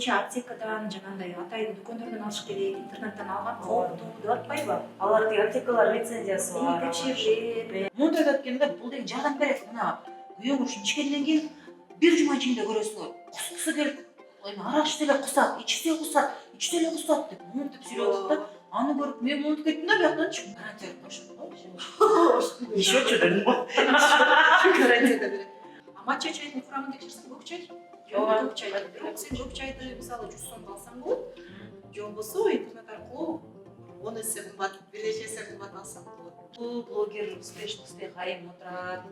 тескеричи аптекадан жанагындай атайын дүкөндөрдөн алыш керек, интернеттен алган кооптуу деп атпайбы? Алар тиги аптекалар лицензиясы бар. Текшерилет. Мондай айтат экен да, бул деген жардам берет. Мына күйөөң ушун ичкенден кийин бир жума ичинде көрөсүң, кускусу келип, эми арак ичсе эле кусат, ичсе эле кусат деп монтип сүйлөп атат да. Аны көрүп мен монтип кеттим да, бияктан гарантия беришти го. Ишөчү дедим го. Гарантия берет. А матча чайдын курамын текшерсең көк чай. Ооба. Көк чай. Бирок сен көк чайды мисалы 100 сомго алсаң болот. Же болбосо интернет аркылуу 10 эсе кымбат, бир нече эсе кымбат алсаң болот. Бул блогер успешностьте кайым отурат,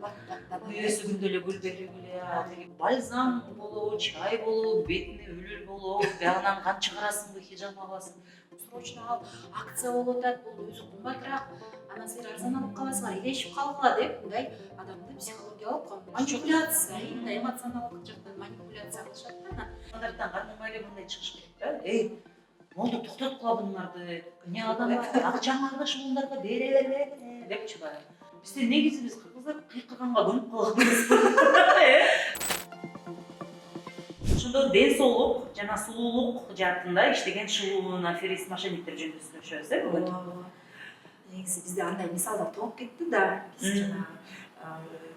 күйөөсү күндө эле гүл берип эле, бальзам болобу, чай болобу, бетине үлүл болобу, биягынан кан чыгарасыңбы, хижаб аласың. Срочно ал акция болуп атат, бул өзү кымбатыраак, анан силер арзан алып каласыңар, илешип калгыла деп мындай адамды психологиялык манипуляция, мындай эмоционалдык жактан манипуляция кылышат да. Стандарттан карманбай эле мындай чыгыш керек да. Эй, болду токтотуп кала буңарды. Не адамдар акчаңарды ушуларга бере бербеңиз депчи баягы. Бизде негизи биз кыргыздар кыйкыганга көнүп калганбыз. Ошондо ден соолук жана сулуулук жаатында иштеген шылуун аферист мошенниктер жөнүндө сүйлөшөбүз бүгүн. Негизи бизде андай мисалдар толуп кетти да. Биз жана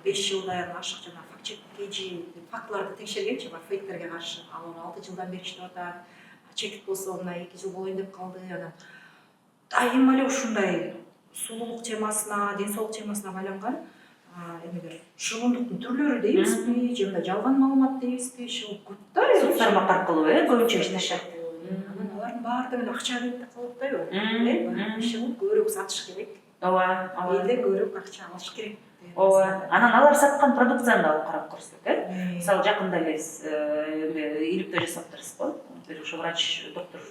5 жылдан ашык жана факт-чеккежи фактыларды текшергенчи бар фейктерге каршы. Ал 6 жылдан бери иштеп атат. Чекит болсо мына 2 жыл болоюн деп калды. Анан дайыма эле ушундай сулуулук темасына, ден соолук темасына байланган эмелер, шылуундуктун түрлөрү дейбизби, же мындай жалган маалымат дейбизби, ушул көп да. Соц тармак аркылуу көбүнчө иштешет. Анан алардын баардыгына акча берет деп калып атпайбы? Шылуу көбүрөөк сатыш керек. Ооба, Элден көбүрөөк акча алыш керек. ооба. Анан алар саткан продукцияны да карап көрсөк, мисалы жакында эле иликтөө жасаптырсыз го. Бир ошо врач, доктор.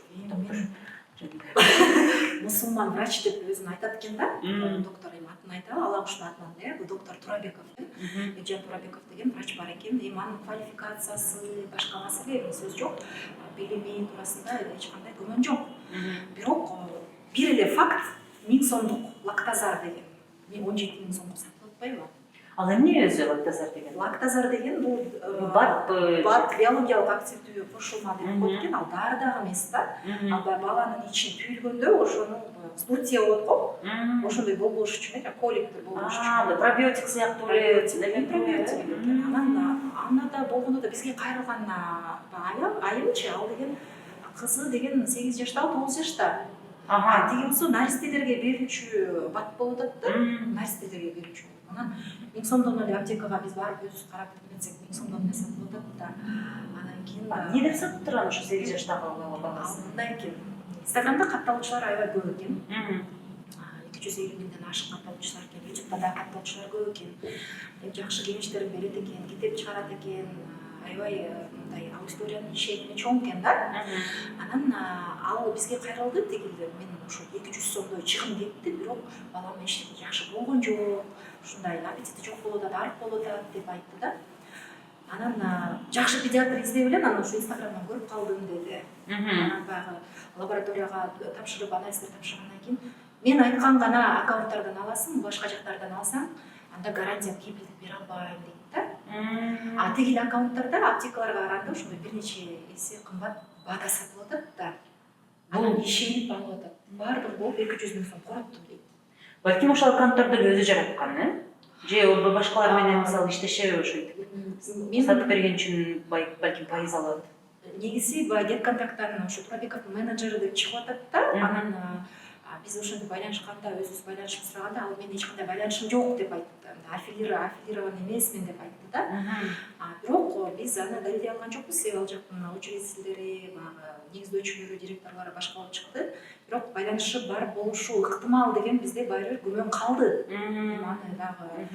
Мусулман врач деп өзүн айтат экен да. Доктор эми атын айта алам ушунун атынан, бул доктор Турабеков. Эжен Турабеков деген врач бар экен. Эми анын квалификациясы, башка маселе сөз жок. Билими туурасында эч кандай күмөн жок. Бирок бир эле факт 1000 сомдук лактазар деген 17 000 сомго сатылып атпайбы? Ал эмне өзү лактазар деген? Лактазар деген бул бат биологиялык активдүү кошулма деп коет экен. Ал дары дагы эмес да. Ал баланын ичин түйүлгөндө ошону вздутие болот го. Ошондой болбош үчүн коликтер болбош үчүн. Пробиотик сыяктуу эле Пробиотик. Анан аны да болгондо да бизге кайрылган айымчы, ал деген кызы деген 8 жашта, 9 жашта. Тиги болсо наристелерге берүүчү бат болуп атат да. Наристелерге берүүчү. Анан 1000 сомдон эле аптекага биз барып өзүбүз карап кетсек 1000 сомдон эле сатылып атат да. Анан кийин эмне деп сатып турган ошо 8 жаштагы баласы? Мындай экен. Инстаграмда катталуучулар аябай көп экен. 250 миңден ашык катталуучулар экен. Ютубта да катталуучулар көп экен. Жакшы кеңештерин берет экен, китеп чыгарат экен. Аябай мындай аудиториянын ишеними чоң экен да. Анан ал бизге кайрылды дегиле. Мен ошо 200 сомдой чыгым кетти, бирок балам эчтеке жакшы болгон жок. Ушундай аппетити жок болуп атат, арып болуп атат деп айтты да. Анан жакшы педиатр издеп эле анан ошо инстаграмдан көрүп калдым деди. Анан баягы лабораторияга тапшырып, анализдер тапшыргандан кийин мен айткан гана аккаунттардан аласың, башка жактардан алсаң, анда гарантия кепилдик бере албайм дейт да. Тигил аккаунттарда аптекаларга караганда ошондой бир нече эсе кымбат бата сатылып атат да. Анан ишенип алып атат. Баардыгы болуп 200 000 сом короттум дейт. Балким ошол аккаунттарды өзү жараткан, же башкалар менен мисалы иштешеби ошентип? Сатып берген үчүн балким пайыз алат. Негизи Get контакттан ошо Турабековдун менеджери деп чыгып атат да. Анан биз ошентип байланышканда, өзүбүз байланышып сураганда, ал менин эч кандай байланышым жок деп айтты. Аффилирован эмесмин деп айтты да. Бирок биз аны далилдей алган жокпуз. Себеби ал жактын учредителери, негиздөөчүлөрү, директорлору башка болуп чыкты. Бирок байланышы бар болушу ыктымал деген бизде баары бир күмөн калды. Аны дагы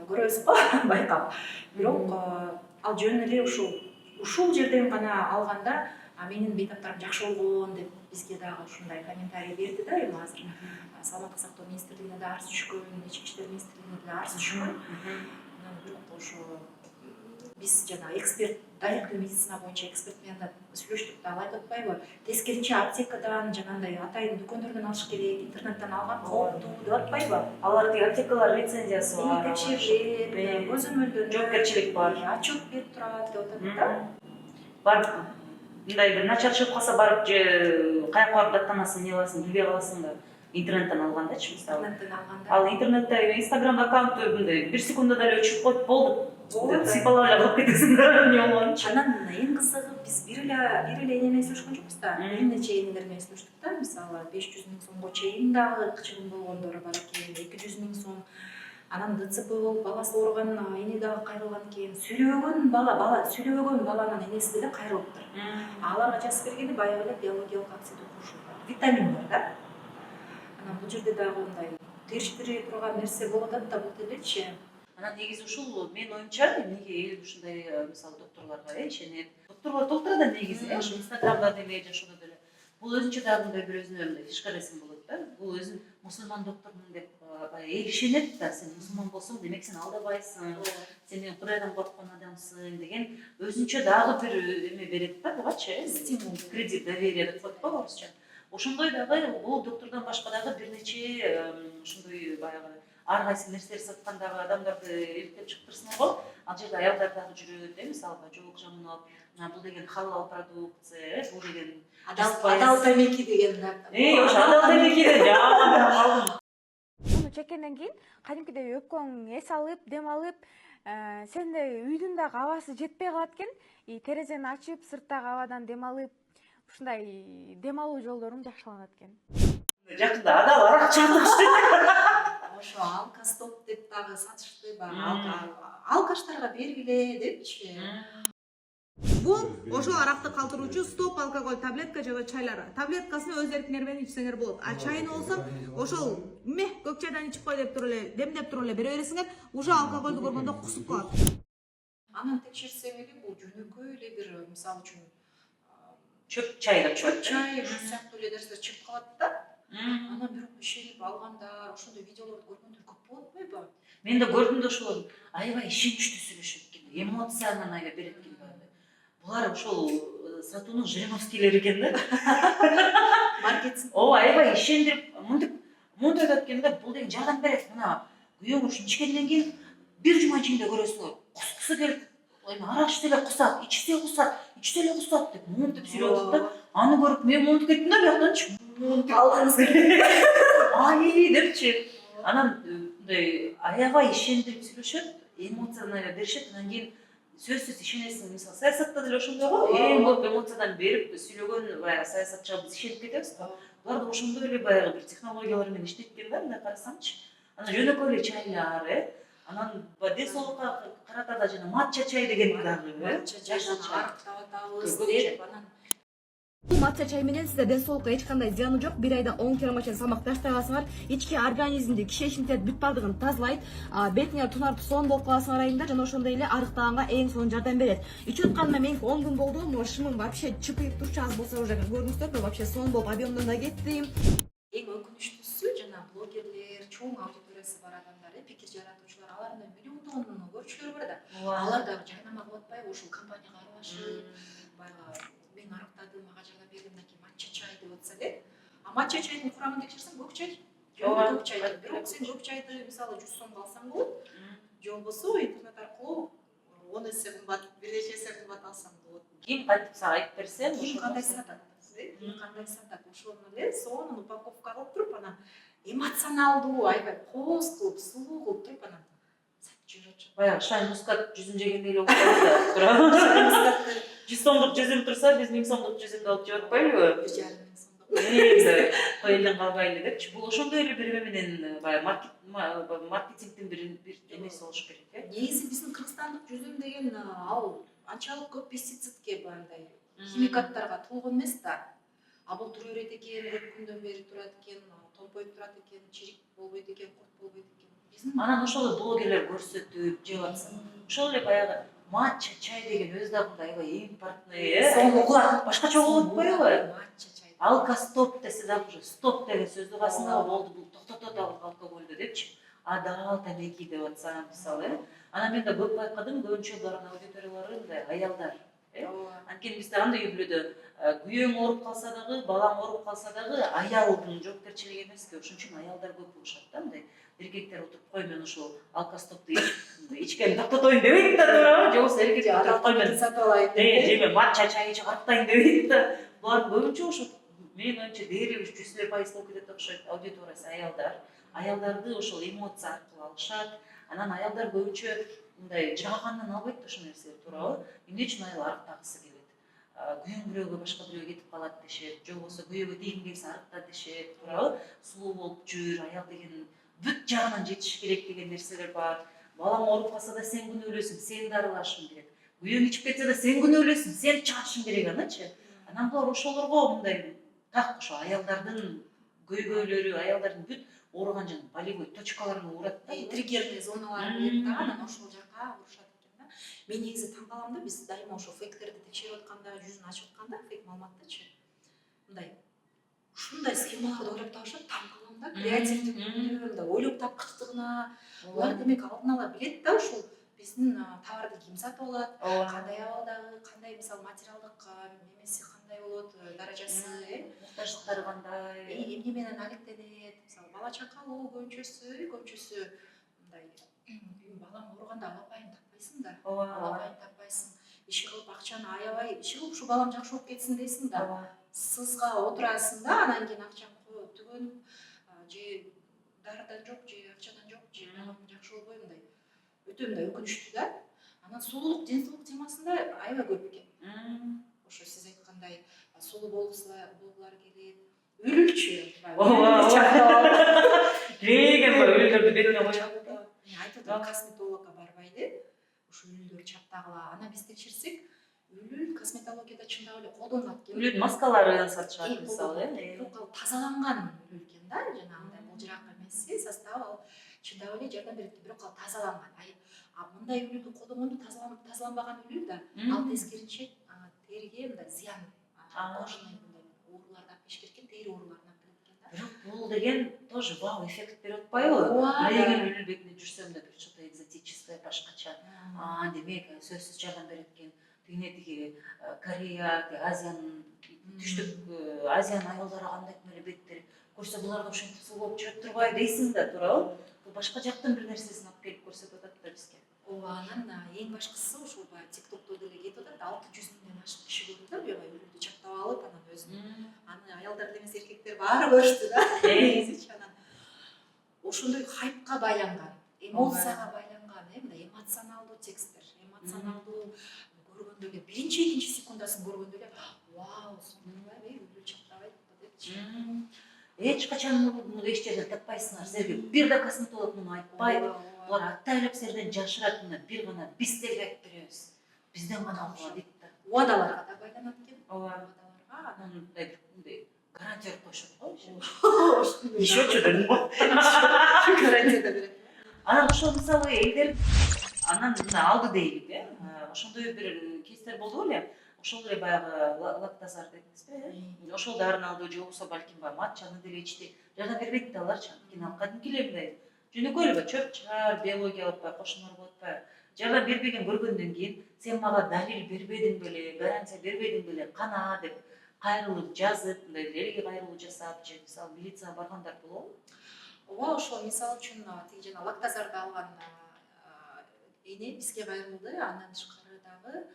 көрөбүз го байкап. Бирок ал жөн эле ушул жерден гана алганда менин бейтаптарым жакшы болгон деп бизге дагы ушундай комментарий берди да. Эми азыр саламаттык сактоо министрлигине да арыз түшкөн, ички иштер министрлигине да арыз түшкөн. Анан бирок ошо биз жана эксперт, даректүү медицина боюнча эксперт менен да сүйлөштүк да, ал айтып атпайбы? Тескеричи аптекадан жанагындай атайын дүкөндөрдөн алыш керек, интернеттен алган кооптуу деп атпайбы? Алар тиги аптекалар лицензиясы бар. Текшерилет, көзөмөлдөнөт, жоопкерчилик бар. Отчет берип турат деп атат да. Бар. мындай бир начар чыгып калса барып же каяка барып даттанасың, эмне кыласың билбей каласың да. Интернеттен алгандачы мисалы. интернеттен алганда. Ал интернетте Инстаграм аккаунту мындай бир секундада эле өчүрүп коюп болду. Болду. Сыйпалап эле кылып кетесиң да, эмне болгонунчу. Анан эң кызыгы биз бир эле эне менен сүйлөшкөн жокпуз да. Бир нече энелер менен сүйлөштүк да. Мисалы 500 000 сомго чейин дагы чыгым болгондор бар экен, 200 000 сом. Анан ДЦП болуп баласы ооруган эне дагы кайрылган экен. Сүйлөбөгөн баланын энеси деле кайрылыптыр. Аларга жазып бергенде баягы эле биологиялык акцент окушу бар. Витамин бар да. Анан бул жерде дагы мындай териштире турган нерсе болуп атат да, бул делечи. Анан негизи ушул менин оюмча эмнеге эл ушундай мисалы докторлорго ишенет. Докторлор толтура да негизи ушу Инстаграмда деме жашоодо деле. Бул өзүнчө дагы мындай бир өзүнө мындай фишка нерсе болот да. Бул өзүн мусулман доктормун деп баягы эл ишенет да. Сен мусулман болсоң, демек сен алдабайсың. Сен Кудайдан корккон адамсың деген өзүнчө дагы бир эме берет да бугачы. Стимул. Кредит, доверие деп коет го орусча. Ошондой дагы бул доктордон башка дагы бир нече ошондой баягы ар кайсы нерселер саткандагы адамдарды иликтеп чыктырсыңар го. Ал жерде аялдар дагы жүрөт, мисалга жоолук жамынап, бул деген халал продукция, бул деген Адал тамеки деген да. ошо адал тамеки деп жаман. Муну чеккенден кийин кадимкидей өпкөң эс алып, дем алып, сенде үйдүн дагы абасы жетпей калат экен. Терезени ачып, сырттагы абадан дем алып, ушундай дем алуу жолдорум жакшыланат экен. Жакында адал арак чыгып Ошо алка стоп деп дагы сатышты баягы алкаштарга бергиле депчи. Бул ошол аракты калтыруучу стоп алкоголь таблетка же чайлар. Таблеткасын өз эркиңер менен ичсеңер болот. А чайын болсо ошол көк чайдан ичип кой деп туруп эле демдеп туруп эле бере бересиңер, уже алкоголду көргөндө кусуп калат. Анан текшерсең эле бул жөнөкөй эле бир мисалы үчүн чөп чай деп чөп чай сыяктуу эле нерсе чыгып калат да. Анан бирок ишенип алгандар, ошондой видеолорду көргөндөр көп болуп атпайбы? Мен да көрдүм да ошол аябай ишеничтүү сүйлөшөт экен, эмоцияны аябай берет экен. Булар ошол сатуунун Жириновскийлери экен да. Маркетинг. Аябай ишендирип, мынтип айтат экен да, бул деген жардам берет. Мына күйөөң ушун ичкенден кийин бир жума ичинде көрөсүңөр, кускусу келип, арак ичсе эле кусат, ичсе кусат деп мынтип сүйлөп атат да. Аны көрүп мен мынтип кеттим да, бияктанчы. Алгыңыз келет. Ай депчи. Анан мындай аябай ишендирип сүйлөшөт, эмоцияны беришет, анан кийин сөзсүз ишенесиң. Мисалы саясатта деле ошондой го, эң көп эмоциядан берип сүйлөгөн баягы саясатчыга биз ишенип кетебиз го. Булар да ошондой эле баягы бир технологиялар менен иштейт экен да, мындай карасаңчы. Анан жөнөкөй эле чайлар, анан ден соолукка карата да жана матча чай деген дагы, Жашыл арык таап атабыз деп анан Бул матча чай менен сизде ден соолукка эч кандай зыяны жок. Бир айда 10 килограмм чейин салмак таштай аласыңар. Ички организмди кишечниктер бүт бардыгын тазалайт. Бетиңер тунар сон болуп каласыңар айында жана ошондой эле арыктаганга эң сонун жардам берет. Ичип атканыма мен 10 күн болду. Могу шымым вообще чыпыйып турчу, аз болсо уже көрүнүштөр, но вообще сон болуп объемдон да кеттим. эң өкүнүчтүүсү жана блогерлер, чоң аудиториясы бар адамдар, пикир жаратуучулар, алардын миллиондогон көрүүчүлөрү бар да. Алар дагы жарнама кылып атпайбы ушул компанияга аралашып, баягы мен арыктадым, мага жардам бергин, мынакей матча чай деп атса эле. А матча чайдын курамын текшерсең көк чай. Көк чай. Бирок сен көк чайды мисалы 100 сомго алсаң болот. Же болбосо интернет аркылуу 10 эсе кымбат, бир нече эсе кымбат алсаң болот. ким кантип сага айтып берсе, Ким кандай сатат? Кандай сатат? Ошону эле сонун упаковка кылып туруп анан эмоционалдуу, аябай кооз кылып, сулуу кылып туруп анан сатып жүрөчү. баягы шай мускат жүзүн жегендей эле болуп калат. 100 сомдук жүзүм турса, биз 1000 сомдук жүзүмдү алып жеп атпайлыбы? 1,5 миң сомдук. Той элден калбайлы депчи. Бул ошондой эле бир эме менен баягы маркетингдин бир эмеси болуш керек, э? Негизи биздин кыргызстандык жүзүм деген ал анчалык көп пестицидке мындай химикаттарга толгон эмес да. А бул тура берет экен, көп күндөн бери турат экен, томпойуп турат экен, чирик болбойт экен, курт болбойт экен. Биздин Анан ошол блогерлер көрсөтүп жеп атса. Ошол эле баягы матча чай деген өзү дагы мындай аябай импортный, сонун угулат. башкача болуп атпайбы? Матча чай. Алка-стоп десе дагы уже стоп деген сөздү басында болду, бул токтотот алкогольдү депчи. Адал тамеки деп атса мисалы. Анан мен да көп байкадым, көбүнчө булардын аудиториялары мындай аялдар. Анткени бизде кандай үй бүлөдө күйөөң ооруп калса дагы, балаң ооруп калса дагы аялдын жоопкерчилиги эмеспи? Ошон үчүн аялдар көп болушат да мындай. Эркектер отуруп кой мен ушул алкостопду ичкени токтотоюн дебейт да, туурабы? Же болбосо эркек отуруп кой мен сатып алайын жеме матча чай ичип карттайын дебейт да. Булар көбүнчө ошо менин оюмча дээрлик 100% болуп кетет окшойт аудиториясы аялдар. Аялдарды ошол эмоция аркылуу алышат. Анан аялдар көбүнчө мындай жаагандан албайт да ошол нерселерди, туурабы? Эмне үчүн аял арыктагысы келет? Күйөөң бирөөгө башка бирөөгө кетип калат дешет, же болбосо күйөөгө тийгиң келсе арыкта дешет, туурабы? Сулуу болуп жүр, аял деген бүт жагынан жетиш керек деген нерселер бар. Балаң ооруп калса да сен күнөөлөсүң, сен дарылашың керек. Күйөөң ичип кетсе да сен күнөөлөсүң, сен чыгашың керек анычы. Анан булар ошолорго мындай так ошо аялдардын көйгөйлөрү, аялдардын бүт ооруган жана болевой точкаларын урат да. триггерный зоналары болот да, анан ошол жака урушат экен да. Мен негизи таң калам да, биз дайыма ошо фейктерди текшерип атканда, жүзүн ачып атканда, фейк маалыматтычы мындай ушундай схемаларды ойлоп табышат, таң калам да. Креативдүүлүгүнө, мындай ойлоп тапкычтыгына. Булар демек алдын ала билет да ушул биздин товарды ким сатып алат, кандай абалдагы, кандай мисалы материалдык немеси кандай болот, даражасы, Муктаждыктары кандай? эмне менен алектенет, мисалы бала чакалуу көбүнчөсү мындай балаң ооруганда алапайын таппайсың да. Алапайын таппайсың. Иши кылып акчаны аябай, иши кылып ушу балам жакшы болуп кетсин дейсиң да. Сызга отурасың да, анан кийин акчаны коюп түгөнүп, же дарыдан жок, же акчадан жок, же балам жакшы болбой мындай. Өтө мындай өкүнүчтүү да. Анан сулуулук, ден соолук темасында аябай көп экен. Ошо сиз айткандай сулуу болгулары келет. Өлүлчү. Деген бар өлүлдөрдү бетине коюп. Айтып атам, косметологко барбайды. Ошо өлүлдөрдү чаптагыла. Анан биз текшерсек, өлүл косметологияда чындап эле колдонулат экен. Өлүдүн маскаларын сатышат мисалы, Бирок ал тазаланган өлүл экен да, жанагындай былжырак эмеси, составы ал чындап эле жардам берет. Бирок ал тазаланган. Мындай өлүлдү колдонгондо тазаланбаган өлүл да, ал тескеринче териге мындай зыян, кожный мындай ооруларды алып келиши керек экен, тери ооруларын алып келет экен да. бирок бул деген тоже вау эффект берип атпайбы? Деген өлүл бетине жүрсөм да бир что-то экзотическое, башкача. Демек сөзсүз жардам берет экен. Тиги Корея, Азиянын түштүк Азиянын аялдары кандай эле беттер көрсө булар да ошентип сулуу болуп жүрөт турбайбы дейсиң да, туурабы? Бул башка жактын бир нерсесин алып келип көрсөтүп атат да бизге. Анан эң башкысы ушул баягы TikTok'то деле кетип атат, 600 миңден ашык киши көрдү да, буяга өлүлдү чаптап алып, анан өзүн. Аны аялдар эмес эркектер баары көрүштү да. Негизичи анан ошондой хайпка байланган, эмоцияга байланган, мындай эмоционалдуу тексттер, эмоционалдуу көргөндө эле биринчи, экинчи секундасын көргөндө эле вау, сонунбайбы, өлүл чаптабайт депчи. Эч качан муну эч жерден таппайсыңар. Силерге бир да косметолог муну айтпайт. Булар атайлап силерден жашырат, мына бир гана биз деле айтып беребиз. Бизден гана угула дейт да. Уадаларга да байланат экен. Уадаларга анан мындай гарантия берип коюшат го. Ишечү дедим го. Гарантия да берет. Анан ошол мисалы элдер анан мына алды дейли, ошондой бир кейстер болду эле. Ошол эле баягы лактазар дедиңизби? Ошол дарын алды, же болбосо балким матчаны деле ичти. Жардам бербейт да аларчы. Анткени кадимки эле мындай жөнөкөй эле чөп чаар, биологиялык кошумдар болуп атпайбы? Жардам бербеген көргөндөн кийин сен мага далил бербедиң беле, гарантия бербедиң беле, кана деп кайрылып жазып, мындай элге кайрылуу жасап, же мисалы милицияга баргандар болобу? Ооба, ошол мисалы үчүн тиги жана лактазарды алган эне бизге кайрылды, андан тышкары дагы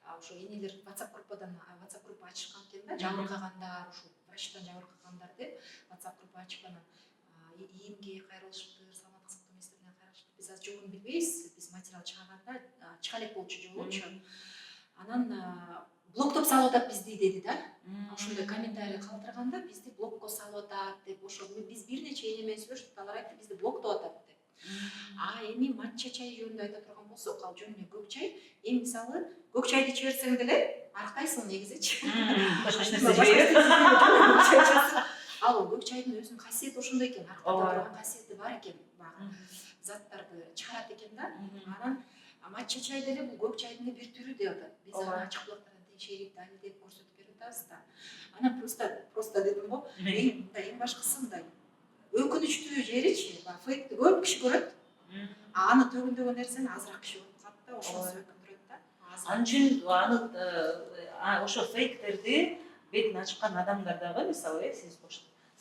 ошо энелер WhatsApp группа ачышкан экен да, жабыркагандар, ушул врачтан жабыркагандар деп WhatsApp группа ачып анан ийимге кайрылышыптыр, саламаттык сактоо министрлигине кайрылышыптыр. Биз азыр жобону билбейбиз, биз материал чыгарганда чыга элек болчу жобочу. Анан блоктоп салып атат бизди деди да. Ошондой комментарий калтырганда бизди блокко салып атат деп, ошо биз бир нече эне менен сүйлөштүк, алар айтты бизди блоктоп атат деп. Эми матча чай жөнүндө айта турган болсок, ал жөн эле көк чай. Эми мисалы көк чайды иче берсең деле арыктайсың негизичи. Башка нерсе жебейби? Ал көк чайдын өзүнүн касиети ошондой экен, арыктата турган касиети бар экен, баягы заттарды чыгарат экен да. Анан матча чай деле бул көк чайдын бир түрү деп атат. Биз аны ачык булактардан текшерип, далилдеп көрсөтүп берип атабыз да. Анан просто дедим го, эң башкысы мындай өкүнүчтүү жеричи, фейкти көп киши көрөт. Аны төгүндөгөн нерсени азыраак киши көрүп калат да, ошонусу өкүндүрөт да. Анын үчүн аны ошо фейктерди бетин ачкан адамдар дагы мисалы сиз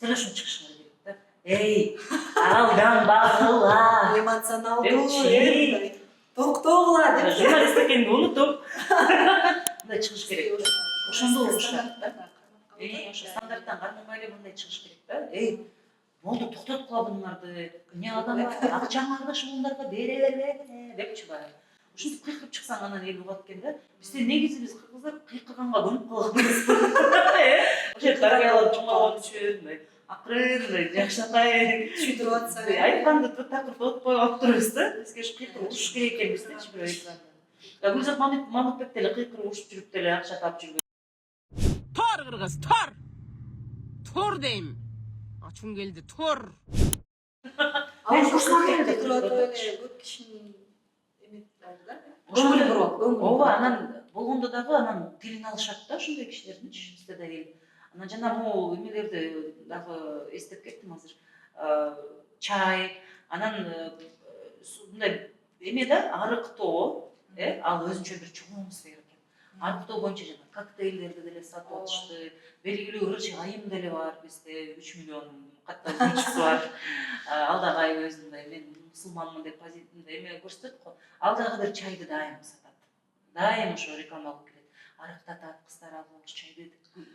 сөйлөшүп чыгышыңар керек да. Эй, алданбагыла. Эмоционалдуу, токтогула деп. Журналист экенин унутуп мындай чыгыш керек. Ошондо болушат да. Ошо стандарттан карманбай эле мындай чыгыш керек да. Эй, болду токтоткула буңарды. Эмне алданбай, акчаңарды ушундарга бере бербе депчи баягы. Ушинтип кыйкырып чыксаң анан эл угат экен да. Бизде негизи биз кыргыздар кыйкырганга көнүп калганбыз. Ошо дарыялап чоңойгон үчүн мындай акырын мындай жакшатай Түшүндүрүп атса. айтканды такыр тотпой калып турбуз да. Бизге ушу кыйкырып урушуш керек экенбиз дечи бирөө экрандан. Гүлзат Мамытбек деле кыйкырып урушуп жүрүп деле акча таап жүргөн. Tor Kırgız, tor! Tor deyim. Açım geldi, tor! Көп кишинин эметтерди да. Көңүл буруп, Ооба, анан болгондо дагы анан тилин алышат да ошондой кишилердин бизде да эл. Анан жана могу эмелерди дагы эстеп кеттим азыр. Чай, анан мындай эме да арыктоо, ал өзүнчө бир чоң сфера экен. Арыктоо боюнча жана коктейлдерди деле сатып атышты. Белгилүү ырчы айым деле бар бизде 3 миллион катта изүүчүсү бар. Ал дагы айым өзүндөй мен мусулманмын деп эме көрсөтөт го. Ал дагы бир чайды дайым сатат. Дайым ошо реклама алып келет. Арыктатат, кыздар алып чайды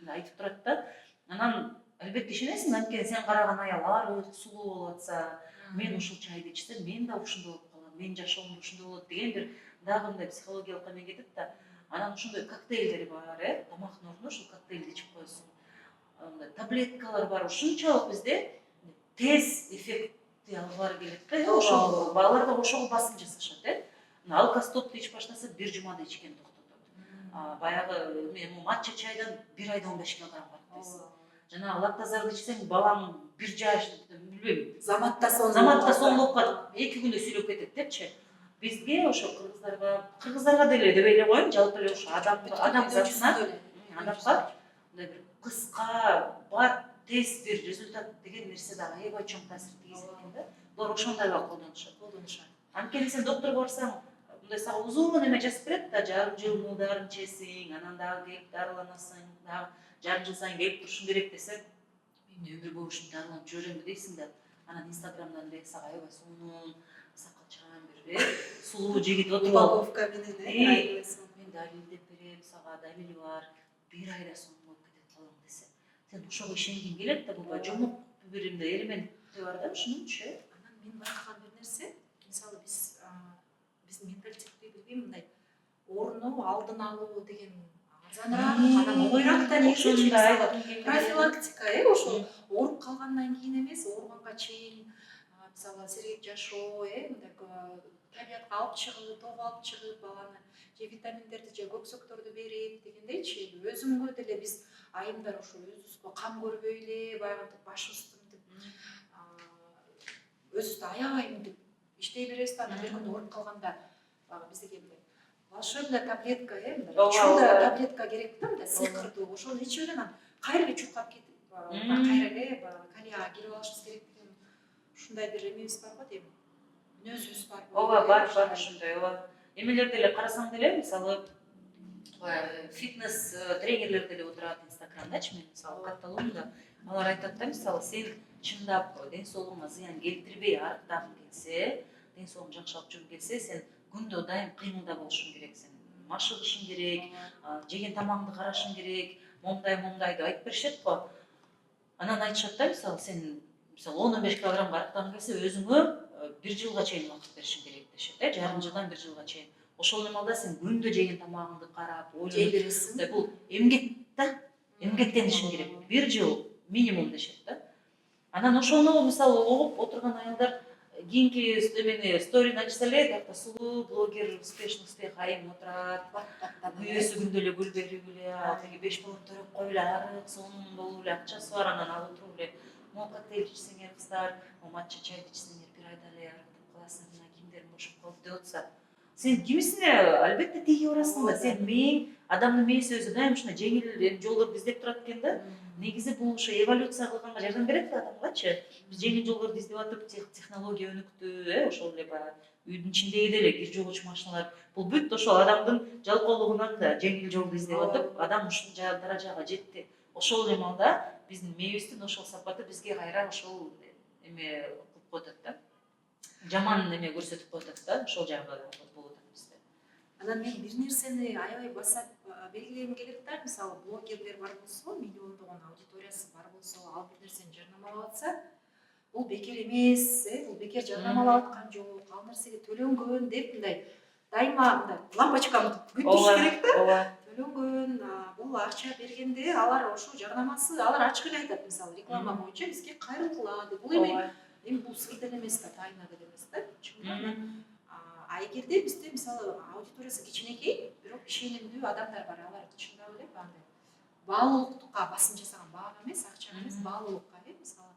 айтып турат да. Анан албетте ишенесиң, анткени сен караган аял арык, сулуу болуп атса, мен ушул чайды ичсем, мен да ушундай болуп калам, менин жашоом ушундай болот деген бир дагы мындай психологиялык эме кетет да. Анан ошондой коктейлдер бар, тамактын ордуна ушул коктейлди ичип коесуң. Мындай таблеткалар бар. Ушунчалык бизде тез эффектти алгылары келет да. Ошол балалар да ошого басым жасашат, алкостопду ичип баштаса 1 жумада ичкен токтотот. Баягы матча чайдан 1 айда 15 килограмм барып жана лактозарды ичсең балаң 1 жаш, билбейм, Заматта сон болуп калат, 2 күндө сүйлөп кетет депчи. Бизге ошо кыргыздарга деле дебей эле коеюн, жалпы эле ошо адамзатына, адамга мындай бир кыска, бат, тез бир результат деген нерсе да аябай чоң таасир тийгизет экен да. Булар ошондойго колдонушат. Анткени сен докторго барсаң, мындай сага узун эме жазып берет да, жарым жыл мулдарын ичесиң, анан дагы келип дарыланасың, дагы жарым жыл сайын келип турушуң керек десе, мен өмүр бою ушинтип дарыланып жүрөмбү дейсиң да. Анан Инстаграмдан эле сага аябай сонун, сакалчан бир сулуу жигит отуруп алып, упаковка менен мен далилдеп берем, сага далили бар, 1 айда сонун болуп кетет балаң десе. Сен ошого ишенгиң келет да, бул жомок бир мындай элементи бар да, ушунчу. Анан мен байкаган бир нерсе, мисалы биздин менталитетте билбейм, мындай орну алдын алуу деген азаныраак, анан оңойраак да негизи профилактика, ошол ооруп калгандан кийин эмес, ооруганга чейин мисалы сергек жашоо, мындай табиятка алып чыгып, тоого алып чыгып, баланы же витаминдерди же көксөктөрдү берип дегендейчи, өзүмгө деле биз айымдар ошо өзүбүзгө кам көрбөй эле баягынтип башыбызды өзүбүздү аябай мынтип иштей беребиз да, анан бир күндө ооруп калганда баягы биздеги мындай волшебная таблетка, мындай чудо таблетка керек да, мындай сыйкырдуу, ошону ичип эле анан кайра эле чуркап кетип, кайра эле колеяга кирип алышыбыз керек деген ушундай бир эмебиз бар го дейм. Мүнөзүбүз бар. Ооба, бар ошондой. Ооба. Эмелерди эле карасаң деле, мисалы фитнес тренерлер деле отурат Инстаграмдачы, мен мисалы катталуумда, алар айтат да, мисалы сен чындап ден соолугуңа зыян келтирбей арыктагың келсе, ден соолугуң жакшылап жүргүң келсе, сен күндө дайым кыймылда болушуң керек, сен машыгышың керек, жеген тамагыңды карашың керек, момундай деп айтып беришет го. Анан айтышат да, мисалы сен 10-15 килограмм арыктагың келсе, өзүңө 1 жылга чейин убакыт беришиң керек дешет, жарым жылдан 1 жылга чейин. Ошол маалда сен күндө жеген тамагыңды карап, ойлонуп бересиң. Бул эмгек да, эмгектенишиң керек. 1 жыл минимум дешет да. Анан ошону мисалы угуп отурган аялдар кийинки эмени сторини ачса эле, тиякта сулуу блогер, успех айым отурат. Күйөөсү күндө эле гүл берип эле, тиги 5 балын төрөп коюп эле, арык, сонун болуп эле, акчасы бар, анан алып туруп эле. Могу коктейль ичсеңер кыздар, матча чайды ичсеңер 1 айда эле арыктап каласыңар, кийимдерим бошоп калып деп атса, сен кимисине албетте тийип барасың да. Сен мээң, адамдын мээси өзү дайым ушундай жеңил жолдорду издеп турат экен да. Негизи бул ошо эволюция кылганга жардам берет да адамгачы. Биз жеңил жолдорду издеп атып, технология өнүктү, ошол эле баягы үйдүн ичиндеги деле кир жуугуч машиналар. Бул бүт ошол адамдын жалкоолугунан да жеңил жолду издеп атып, адам ушунча даражага жетти. Ошол эле маалда биздин мээбиздин ошол сапаты бизге кайра ошол эме кылып коёт да. Жаман эме көрсөтүп коёт да, ошол жагы болуп атат бизде. Анан мен бир нерсени аябай басап белгилегим келет да, мисалы блогерлер бар болсо, миллиондогон аудиториясы бар болсо, ал бир нерсени жарнамалап атса, бул бекер эмес, бул бекер жарнамалап аткан жок, ал нерсеге төлөнгөн деп мындай дайыма мындай лампочканы күтүш керек да. Ооба. Төлөнгөн, бул акча бергенде алар ошо жарнамасы, алар ачык эле айтат, мисалы реклама боюнча бизге кайрылгыла деп. Бул эми бул сыр деле эмес да, тайна деле эмес да. Чынында а эгерде бизде мисалы аудиториясы кичинекей, бирок ишенимдүү адамдар бар, алар чындап эле андай баалуулуктукка басым жасаган, баага эмес, акчага эмес, баалуулукка, мисалы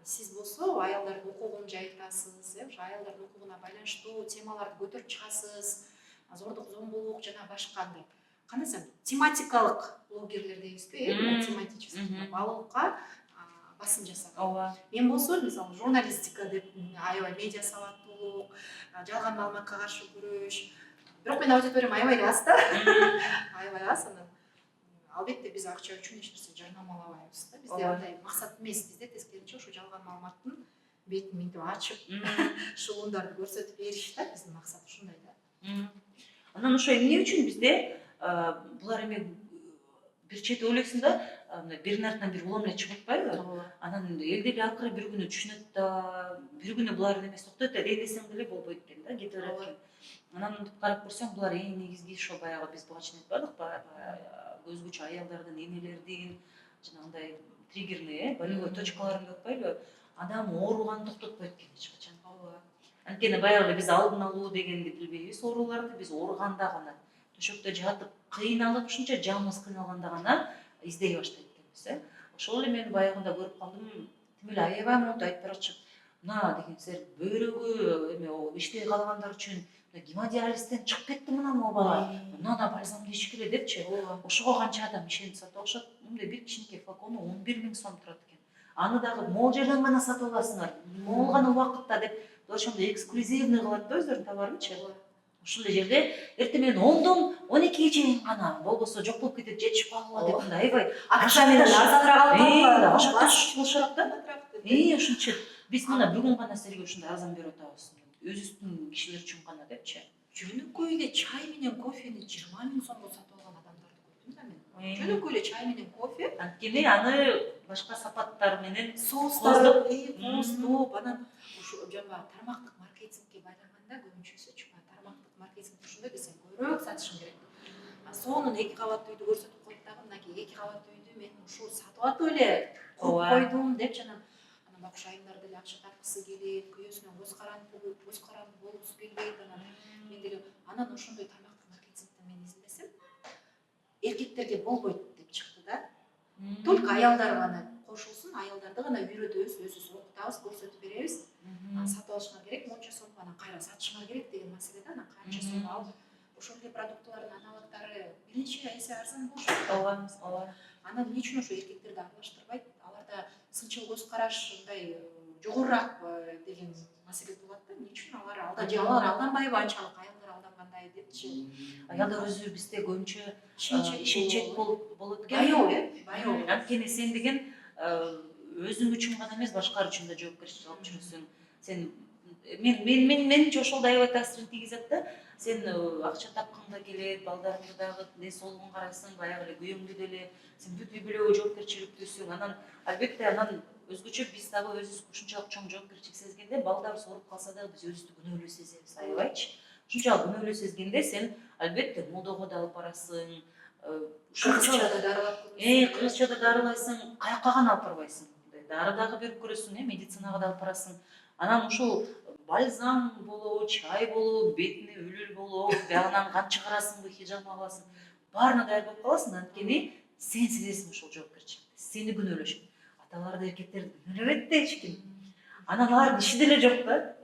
сиз болсо аялдардын укугун жайытасыз, ошо аялдардын укугуна байланыштуу темаларды көтөрүп чыгасыз, зордук, зомбулук жана башка андай кандай десем, тематикалык блогерлер дейбизби, тематический баалуулукка басым жасаган. Ооба. Мен болсо мисалы журналистика деп, аябай медиа сабаттуулук, жалган маалыматка каршы күрөш. Бирок менин аудиториям аябай аз да. Аябай аз, анан албетте биз акча үчүн эч нерсе жарнамалабайбыз да. Бизде андай максат эмес, бизде тескерисинче ошо жалган маалыматтын бетин мынтип ачып, шугундарды көрсөтүп бериш да, биздин максат ушундай да. Анан ошо эмне үчүн бизде булар эми бир чети ойлойсуң да, биринин артынан бири улам эле чыгып атпайбы? Анан эл деле акыры бир күнү түшүнөт да, бир күнү булардын эмеси токтойт да, десең деле болбойт экен да, кетип барат экен. Анан мынтип карап көрсөң, булар эң негизги ошо баягы биз буга чейин айтпадыкпы, өзгөчө аялдардын, энелердин жанагындай триггерный, болевой точкаларын деп атпайлыбы? Адам ооруганды токтотпойт экен эч качан. Анткени баягы биз алдын алуу дегенди билбейбиз, ооруларды биз ооруганда гана, төшөктө жатып кыйналып, ушунча жаныбыз кыйналганда гана издей баштайт экенбиз. Ошол эле мен баягында көрүп калдым, тим эле аябай монтип айтып баратчы. Мына деген силер бөйрөгү эме иштей калгандар үчүн гемодиализден чыгып кетти мына могу бала. Мына бальзамды ич келе депчи. Ошого канча адам ишенип сатып алышат. Мындай бир кичинекей флакону 11 000 сом турат экен. Аны дагы могул жерден гана сатып аласыңар, могул гана убакытта деп ошондой эксклюзивный кылат да өздөрүнүн товарынчы. Ушул жерде эртең менен 10-дон 12-ге чейин гана, болбосо жок болуп кетет, жетишип калгыла деп мындай аябай Акча менен арзаныраак алып ашатыш кылышат да. Ушунча биз мына бүгүн гана силерге ушундай арзан берип атабыз. Өзүбүздүн кишилер үчүн гана депчи. Жөнөкөй эле чай менен кофени 20 000 сомго сатып алган адамдарды көрдүм да мен. Жөнөкөй эле чай менен кофе, Анткени аны башка сапаттар менен соустар, кооздоп, анан ушу жанагы тармактык маркетингге байланганда көбүнчөсүчү тармактык маркетинг ушундай десең көбүрөөк сатышың керек. Сонун 2 кабаттуу үйдү көрсөтүп коет дагы, мынакей 2 кабаттуу үйдү мен ушул сатып атып эле койдум депчи, анан бак айымдар деле акча тапкысы келет, күйөөсүнөн көз каранды болгусу келбейт, анан мен деле анан ошондой тармактык маркетингди мен изилдесем, эркектерге болбойт деп чыкты да. Только аялдар гана кошулсун, аялдарды гана үйрөтөбүз, өзүбүз окутабыз, көрсөтүп беребиз. Сатып алышыңар керек, монча сомго анан кайра сатышыңар керек деген маселе да. Анан канча сом алып, ошол эле продуктылардын аналогдору бир нече эсе арзан болушат. Анан эмне үчүн ошо эркектерди аралаштырбайт? Аларда сынчыл көз караш мындай жогорураак деген маселе туулат да. Эмне үчүн алар алданбайбы анчалык, аялдар алдангандай депчи. Аялдар өзү бизде көбүнчө ишенчек болот экен. Баяу. Анткени сен деген өзүң үчүн гана эмес, башкалар үчүн да жоопкерчилик алып жүрөсүң. Сен менимче ошол да аябай таасирин тийгизет да. Сен акча тапкың да келет, балдарыңды дагы ден соолугун карайсың, баягы эле күйөөңдү деле, сен бүт үй бүлөгө жоопкерчиликтүүсүң. Анан албетте анан өзгөчө биз дагы өзүбүз ушунчалык чоң жоопкерчилик сезгенде, балдарыбыз ооруп калса дагы биз өзүбүздү күнөөлүү сезебиз, аябайчы. Ушунчалык күнөөлүү сезгенде сен албетте модого да алып барасың, Кыргызчада дарылап көрөсүң. Кыргызчада дарылайсың, каякка гана алып барбайсың. Дары дагы берип көрөсүң, медицинага да алып барасың. Анан ушул бальзам болобу, чай болобу, бетине үлүл болобу, биягынан кан чыгарасыңбы, хижаб аласың, баарына даяр болуп каласың. Анткени сен сезесиң ошол жоопкерчиликти, сени күнөөлөшөт. Аталарды, эркектерди күнөөлөбөйт да эч ким. Анан алардын иши деле жок да.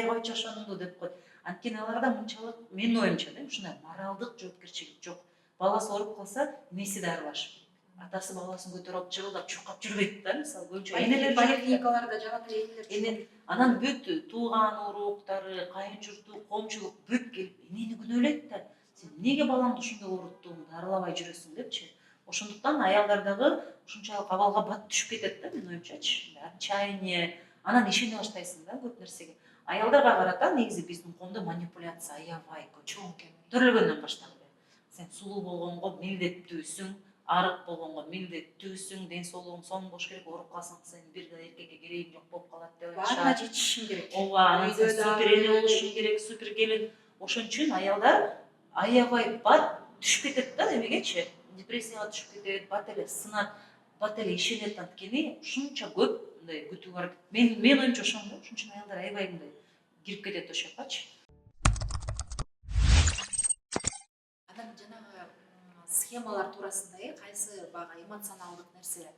Койчу ошону деп коет. Анткени аларда мынчалык менин оюмча да ушундай моралдык жоопкерчилик жок. Баласы ооруп калса эмеси дарылашы керек. Атасы баласын көтөрүп алып жырылдап чуркап жүрбөйт да, мисалы көбүнчө энелер поликлиникаларда жана эле эне анан бүт тууган уруктары, кайын журту, коомчулук бүт келип энени күнөөлөйт да. Сен эмнеге балаңды ушундай ооруттуң, дарылабай жүрөсүң депчи. Ошондуктан аялдар дагы ушунчалык абалга бат түшүп кетет да менин оюмчачы. Отчаяние, анан ишене баштайсың да көп нерсеге. Аялдарга карата негизи биздин коомдо манипуляция аябай көп. чоң экен. Төрөлгөндөн баштап эле. Сен сулуу болгонго милдеттүүсүң, арык болгонго милдеттүүсүң, ден соолугуң сонун болуш керек, ооруп калсаң сен бир да эркекке керегиң жок болуп калат деп Баарына жетишиң керек. ооба, анан сен супер эне болушуң керек, супер келин. Ошон үчүн аялдар аябай бат түшүп кетет да эмегечи? Депрессияга түшүп кетет, бат эле сынат, бат эле ишенет анткени ушунча көп мындай күтүү бар. Мен оюмча ошон да, ошон үчүн аялдар аябай мындай кирип кетет ошол жаккачы. Анан жанагы схемалар туурасында кайсы баягы эмоционалдык нерсе,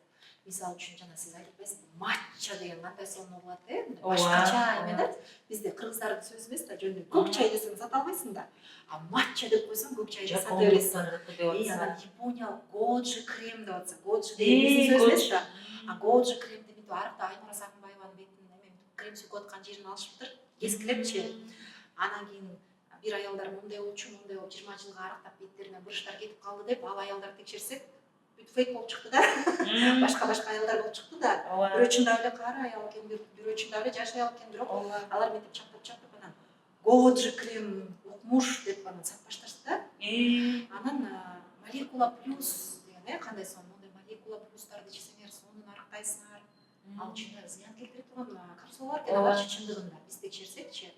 мисалы үчүн жана сиз айтып атпайсызбы, матча деген кандай сонун болот башкача эме да. Бизде кыргыздардын сөзү эмес да, жөн көк чай десең сата албайсың да. А матча деп койсоң көк чайды сата бересиң. Анан Япониялык годжи крем деп атса, годжи деген сөз эмес да. А годжи кремди мынтип арыкта Айнура Сагынбаеванын бетин эме крем сүйкөп аткан жерин алышыптыр, кескилепчи. Анан кийин бир аялдар мындай болчу, мындай болуп 20 жылга арыктап беттеринен буруштар кетип калды деп, ал аялдарды текшерсек, бүт фейк болуп чыкты да. Башка аялдар болуп чыкты да. Бирөө чындап эле кары аял экен, бирөө чындап эле жаш аял экен, бирок алар мынтип чаптап анан годжи крем укмуш деп анан сатып башташты да. Анан молекула плюс деген кандай сонун, мондай молекула плюстарды ичсеңер сонун арыктайсыңар. Ал чындап зыян келтире турган капсулалар экен аларчы чындыгында биз текшерсекчи.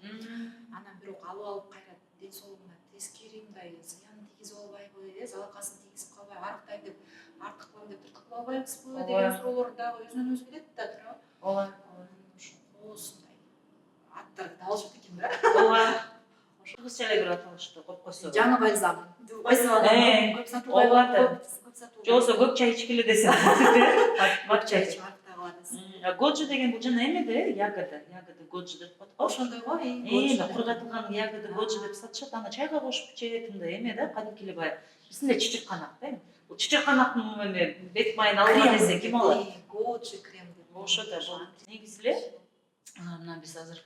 Анан бирок алып кайра ден соолугуна тескери мындай зыян тийгизип албайбы, залакасын тийгизип калбай арыктайм деп артык кылам деп тыртык кыла албайбызбы деген суроолор дагы өзүнөн өзү келет да, туурабы? Ооба. Ошо коосундай аттарды алышат экен да. Ооба. Кыргызча эле бир аталышты коюп койсо. Жаңы бальзам. Көп сатылбай көп сатылбайт. Жоксо көк чай ичкиле десең. Көк чай ичип арыкта калабыз. Годжи деген бул жана эме да, ягода годжи деп коет го. Ошондой го. Кургатылган ягода годжи деп сатышат. Аны чайга кошуп ичет, мындай эме да, кадимки эле баягы бизде чычырканак да эми. Бул чычырканактын эме бет майын алган десе ким алат? Годжи крем деп. Ошо да бул негизи эле мына биз азыр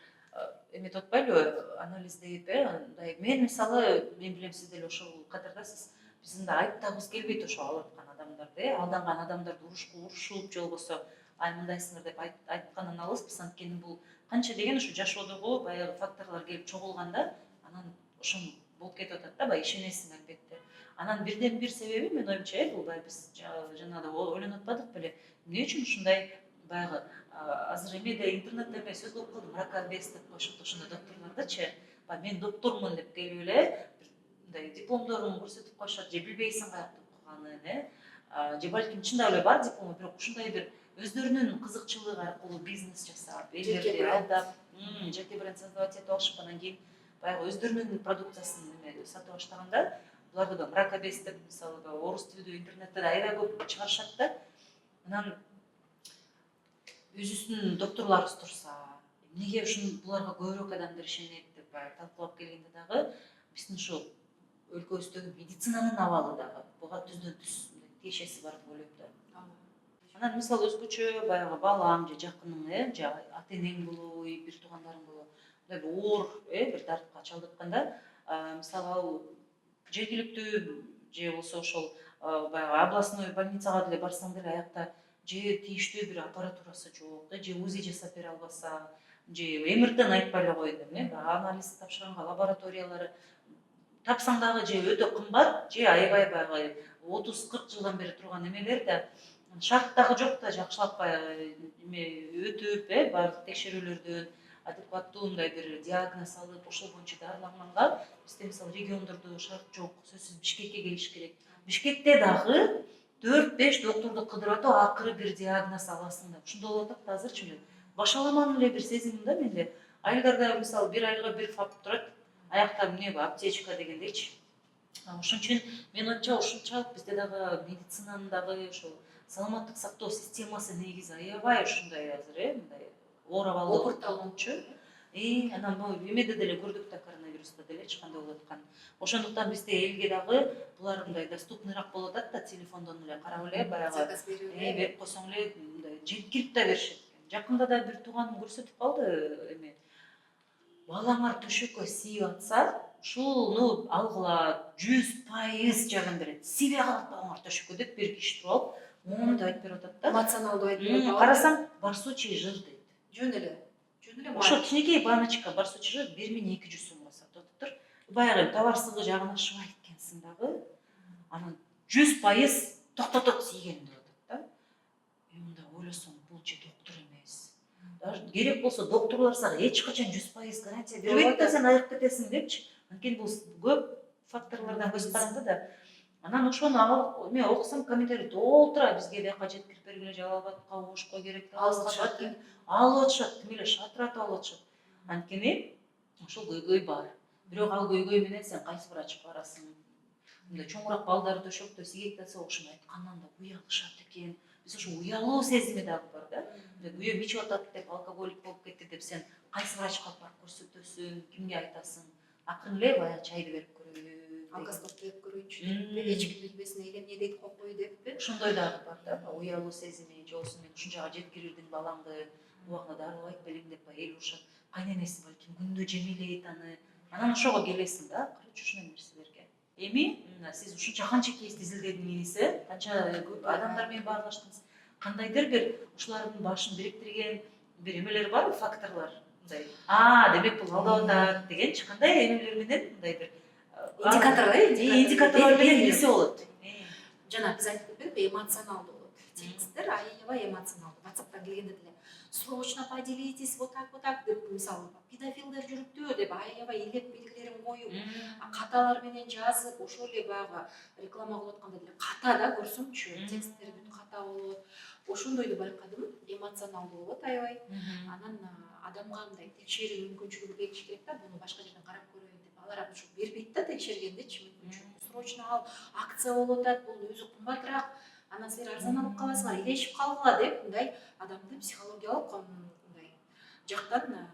эметип атпайлыбы, анализдейт мындай. Мен мисалы, мен билем сиз деле ошол катардасыз. Биз мындай айыптагыбыз келбейт ошо алып аткан адамдарды, алданган адамдарды урушуп же болбосо ай мындайсыңар деп айткандан алыспыз, анткени бул канча деген ушу жашоодогу баягы факторлор келип чогулганда анан ошон болуп кетип атат да, баягы ишенесиң албетте. Анан бирден бир себеби мен оюмча бул баягы биз жанагыда ойлонуп атпадык беле, эмне үчүн ушундай баягы азыр эмеде интернетте эме сөз болуп калды, мракобес деп коюшат ошондой докторлордочу. Мен доктормун деп келип эле мындай дипломдорун көрсөтүп коюшат, же билбейсиң каякта окуганын, же балким чындап эле бар диплому, бирок ушундай бир өздөрүнүн кызыкчылыгы аркылуу бизнес жасап, элдерди алдап, жеке бренд создавать этип алышып, анан кийин баягы өздөрүнүн продукциясын эме сатып баштаганда, буларды да мракобес деп мисалы орус тилдүү интернетте да аябай көп чыгарышат да. Анан өзүбүздүн докторлорубуз турса, эмнеге ушун буларга көбүрөөк адамдар ишенет деп баягы талкуулап келгенде дагы биздин ушу өлкөбүздөгү медицинанын абалы дагы буга түздөн түз тиешеси бар деп ойлойм да. Анан мисалы өзгөчө баягы балам же жакының, же ата энең болобу, бир туугандарың болобу, мындай бир оор бир дартка чалдыкканда, мисалы ал жергиликтүү же болбосо ошол баягы областной больницага деле барсаң деле аякта же тийиштүү бир аппаратурасы жок, же УЗИ жасап бере албаса, же МРТны айтпай эле коеюн деп, анализ тапшырганга лабораториялары тапсаң дагы же өтө кымбат, же аябай баягы 30-40 жылдан бери турган эмелер да. Шарт дагы жок да, жакшылап баягы эме өтүп, баардык текшерүүлөрдөн адекваттуу мындай бир диагноз алып, ошол боюнча дарыланганга бизде мисалы региондордо шарт жок. Сөзсүз Бишкекке келиш керек. Бишкекте дагы 4-5 докторду кыдырып атып, акыры бир диагноз аласың да. Ушундай болуп атат да азырчы мен. Башаламан эле бир сезимим да менде. Айылдарда мисалы бир айга бир фап турат, аякта эмне бар, аптечка дегендейчи. Ошон үчүн мен оюмча ушунчалык бизде дагы медицинанын дагы ошол саламаттык сактоо системасы негизи аябай ушундай азыр, мындай оор абалда болчу. Анан бул эмеде деле көрдүк да, коронавируста делечи кандай болуп атканын. Ошондуктан бизде элге дагы булар мындай доступныйраак болуп атат да, телефондон эле карап эле баягы заказ берүү берип койсоң эле мындай жеткирип да беришет. Жакында да бир тууганым көрсөтүп калды, эме балаңар төшөккө сийип атса, ушуну алгыла 100% жардам берет. Сийбей калат балаңар төшөккө деп бир киши туруп алып, моунтип айтып берип атат да. эмоционалдуу айтып берип Карасам, барсучий жыр дейт. жөн эле Ошо кичинекей баночка барсучий жыр 1200 сомго сатып атыптыр. Баягы товарсызы жагын ашыбай эткенсиң дагы, анан 100% токтотот сийгенин деп атат да. Мындай ойлосоң, бул же доктор эмес. Даже керек болсо докторлор сага эч качан 100% гарантия бербейт да, сен айыгып кетесиң депчи. Анткени бул көп факторлордон көз каранды да. Анан ошону алып, мен окусам комментарий толтура, бизге бияка жеткирип бергиле, Жалал-Абадка Ошко керек деп алып атышат, ким эле шатыратып алып атышат. Анткени ошол көйгөй бар. Бирок ал көйгөй менен сен кайсы врачка барасың? Мындай чоңураак балдар төшөктө сийгектесе, ошону айткандан да уялышат экен. Биз ошо уялуу сезими дагы бар да. Күйөөм ичип атат деп, алкоголик болуп кетти деп, сен кайсы врачка барып көрсөтөсүң, кимге айтасың? Акырын эле баягы чайды берип көрөйүн. алкостоп берип көрөйүнчү деп, эч ким билбесин, эле эмне дейт кокой деппи. Ошондой дагы бар да, уялуу сезими, же болбосо мен ушунчага жеткирирдин баламды убагында дарылабайт белең деп эл урушат. Кайненеси балким күндө жемелейт аны. Анан ошого келесиң да, короче ушундай нерселерге. Эми сиз ушунча канча кейс изилдедиңиз, канча көп адамдар менен баарлаштыңыз. Кандайдыр бир ушулардын башын бириктирген бир эмелер барбы, факторлор? Мындай, демек бул алдап атат дегенчи, кандай эмелер менен мындай бир индикаторлор менен билсе болот. Жана биз айтып кетпедикпи, эмоционалдуу болот. Текстер аябай эмоционалдуу. WhatsApp'тан келгенде деле срочно поделитесь, вот так деп, мисалы, педофилдер жүрүптү деп аябай илеп белгилерин коюп, каталар менен жазып, ошол эле баягы реклама кылып атканда деле ката да, көрсөңчү, тексттер бүт ката болот. Ошондойду байкадым, эмоционалдуу болот аябай. Анан адамга мындай текшерүү мүмкүнчүлүгү бериш керек да, буну башка жерден карап көрөйүн деп. Алар ошо бербейт да текшергендечи мүмкүнчүлүк. Срочно ал, акция болуп атат, бул өзү кымбатыраак. Анан силер арзан алып каласыңар, илешип калгыла деп, мындай адамды психологиялык мындай жактан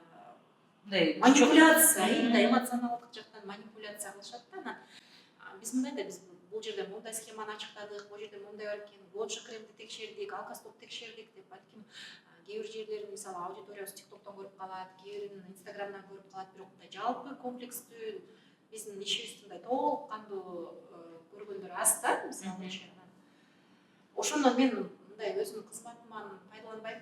манипуляция, мындай эмоционалдык жактан манипуляция кылышат да. Анан биз мындай да, биз бул жерде мындай схеманы ачыктадык, бул жерде мындай бар экен, Годжи кремди текшердик, алкостоп текшердик деп, балким кээ бир жерлерин мисалы аудиториясы TikToктон көрүп калат, кээ бирин Instagramдан көрүп калат, бирок мындай жалпы комплекстүү биздин ишибизди мындай толук кандуу көргөндөр аз да, мисалы. Ошондон мен мындай өзүмдүн кызматыман пайдаланбайм,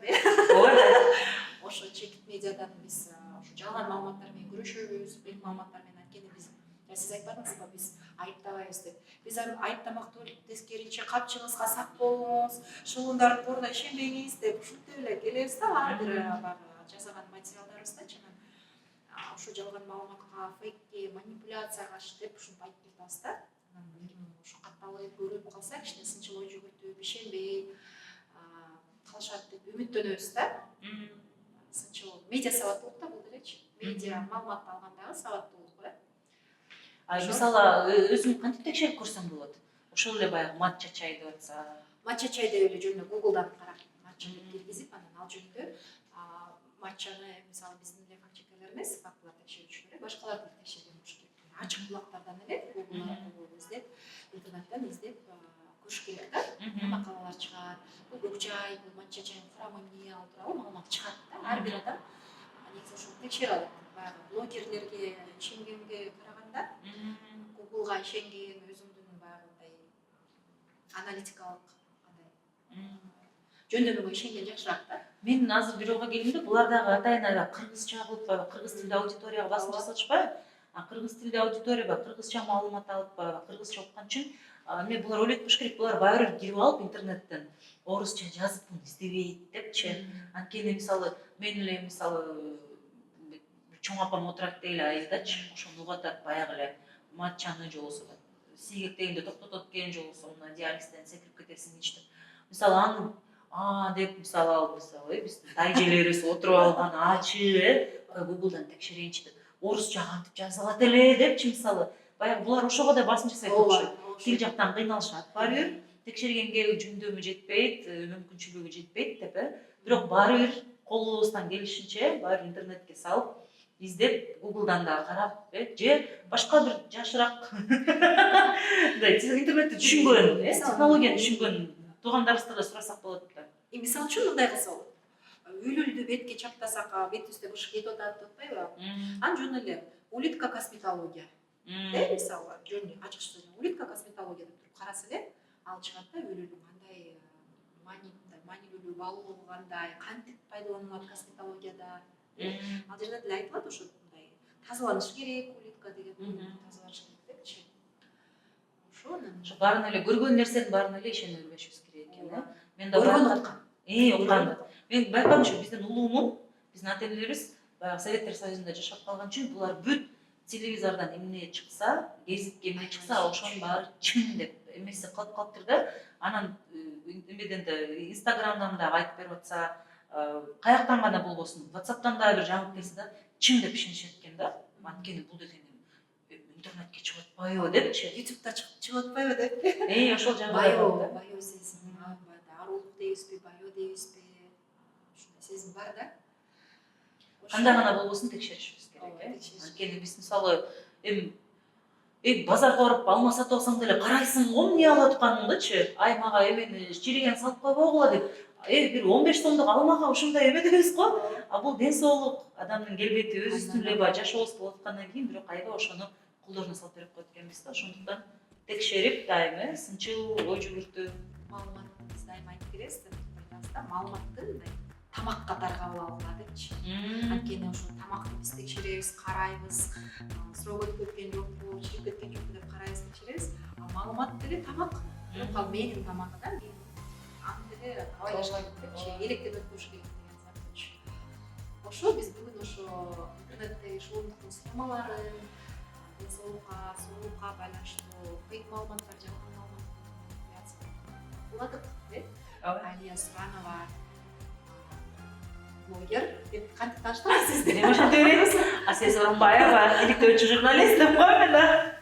ошо чекит медиадан биз ошо жалган маалыматтар менен күрөшөбүз, фейк маалыматтар менен. Анткени биз, сиз айтпадыңызбы, биз айыптабайбыз деп. Биз айыптамак тескеринче капчыгыңызга сак болуңуз, шылуундар турда ишенбеңиз деп ушинтип эле келебиз да, ар бир жасаган материалдарыбызда. Ошо жалган маалыматка, фейкке, манипуляцияга каршы деп ушинтип айтып жатабыз да. Ошо катталып көрүп калса, кичине сынчыл ой жүгүртүп, ишенбей калышат деп үмүттөнөбүз да. Сынчыл медиа сабаттуулук да бул делечи. Медиа маалыматты алгандагы сабаттуулук го. Мисалы, өзүң кантип текшерип көрсөң болот? Ошол эле баягы матча чай деп атса. Матча чай деп эле жөнүндө Google'дан карап, матчаны киргизип, анан ал жөнүндө матчаны мисалы биздин эле фактчекерлер эмес, фактылар текшерүүчүлөр, башкаларды текшерген болуш керек. Ачык булактардан эле Google аркылуу издеп, интернеттен издеп көрүш керек да. Макалалар чыгат. Бул көк чай, бул матча чайдын курамы эмне, ал тууралуу маалымат чыгат да. Ар бир адам негизи ошону текшере алат. Баягы блогерлерге ишенгенге караганда, Google'га ишенген, өзүңдүн баягы мындай аналитикалык жөндөмүгө ишенген жакшыраак да. Мен азыр бирөөгө келдимде, булар дагы атайын кыргызча кылып, кыргыз тилдүү аудиторияга басым жасатышпайбы? Кыргыз тилдүү аудитория кыргызча маалымат алып, кыргызча окуган үчүн мен булар ойлойт болуш керек, булар баары бир кирип алып интернеттен орусча жазып буну издебейт депчи. Анткени мисалы мен эле мисалы чоң апам отурат дейли айылдачы, ошону угуп атат баягы эле матчаны, же болбосо сийгектегенде токтотот экен, же болбосо мына диализден секирип кетесиң ичип. Мисалы аны деп мисалы ал мисалы биздин тайжелерибиз отуруп алган ачып, Google'дан текшерейинчи деп орусча кантип жаза алат эле депчи, мисалы баягы булар ошого да басым жасайт болушат. Тил жактан кыйналышат баары бир, текшергенге жөндөмү жетпейт, мүмкүнчүлүгү жетпейт деп, бирок баары бир колубуздан келишинче баары интернетке салып издеп Google'дан да карап, же башка бир жашыраак интернетти түшүнгөн, технологияны түшүнгөн туугандарыбыздан сурасак болот да. Мисалы үчүн мындай кылса болот. Үйлүлдү бетке чаптасак, бетибизде быш кетип атат деп атпайбы? Анан жөн эле улитка косметология. Мисалы жөн ачык сөз улитка косметология деп туруп караса эле, ал чыгат да үйлүлү кандай манилүү балуу кандай, кантип пайдаланылат косметологияда. Ал жерде деле айтылат ошо мындай тазаланыш керек, улитка деген тазаланыш керек депчи. Ошо баарын эле көргөн нерсенин баарына эле ишене бербешибиз керек экен, э? Мен да Көргөн уткан. уккан. Мен байкадым ушу биздин улуумун, биздин ата-энелерибиз баягы Советтер Союзунда жашап калган үчүн булар бүт телевизордон эмне чыкса, гезитке эмне чыкса, ошонун баары чын деп эмеси кылып калыптыр да. Анан эмеден да Инстаграмдан да айтып берип атса, каяктан гана болбосун, WhatsApp'тан да бир жаңылык келсе да, чын деп ишенишет экен да. Анткени бул деген интернетке чыгып атпайбы депчи. YouTube'да чыгып атпайбы деп. Ошол жагы Байоо сезим, арулук дейбизби, байоо дейбизби? Ушундай сезим бар да. кандай гана болбосун текшеришибиз керек, э? Анткени биз мисалы базарга барып алма сатып алсаң деле карайсың го эмне алып атканыңдычы. Ай мага эмени чириген салып койбогула деп. Бир 15 сомдук алмага ушундай эме дебиз го. А бул ден соолук, адамдын келбети, өзүбүздүн эле баягы жашообуз болуп аткандан кийин бирок айда ошону колдоруна салып берип коет экенбиз да. Ошондуктан текшерип дайым, сынчыл ой жүгүртүп, Маалымат биз дайыма айтып беребиз деп айтабыз да. Маалыматты мындай тамак катары кабыл алгыла депчи. Анткени ошо тамакты биз текшеребиз, карайбыз, срок өтүп кеткен жокпу, чирип кеткен жокпу деп карайбыз, текшеребиз. А маалымат деле тамак. Бирок ал менин тамагы да, мен аны деле абай жашайт депчи, электен өткөрүш керек деген сыяктуучу. Ошо биз бүгүн ошо интернеттеги шоундуктун схемаларын, ден соолукка, сулуулукка байланыштуу фейк маалыматтар, жалган маалыматтарды уладык, Алия Суранова блогер деп кантип тааныштыңыз сиз? Ошентип беребиз. А сиз Оронбаева, иликтөөчү журналист деп коймун да.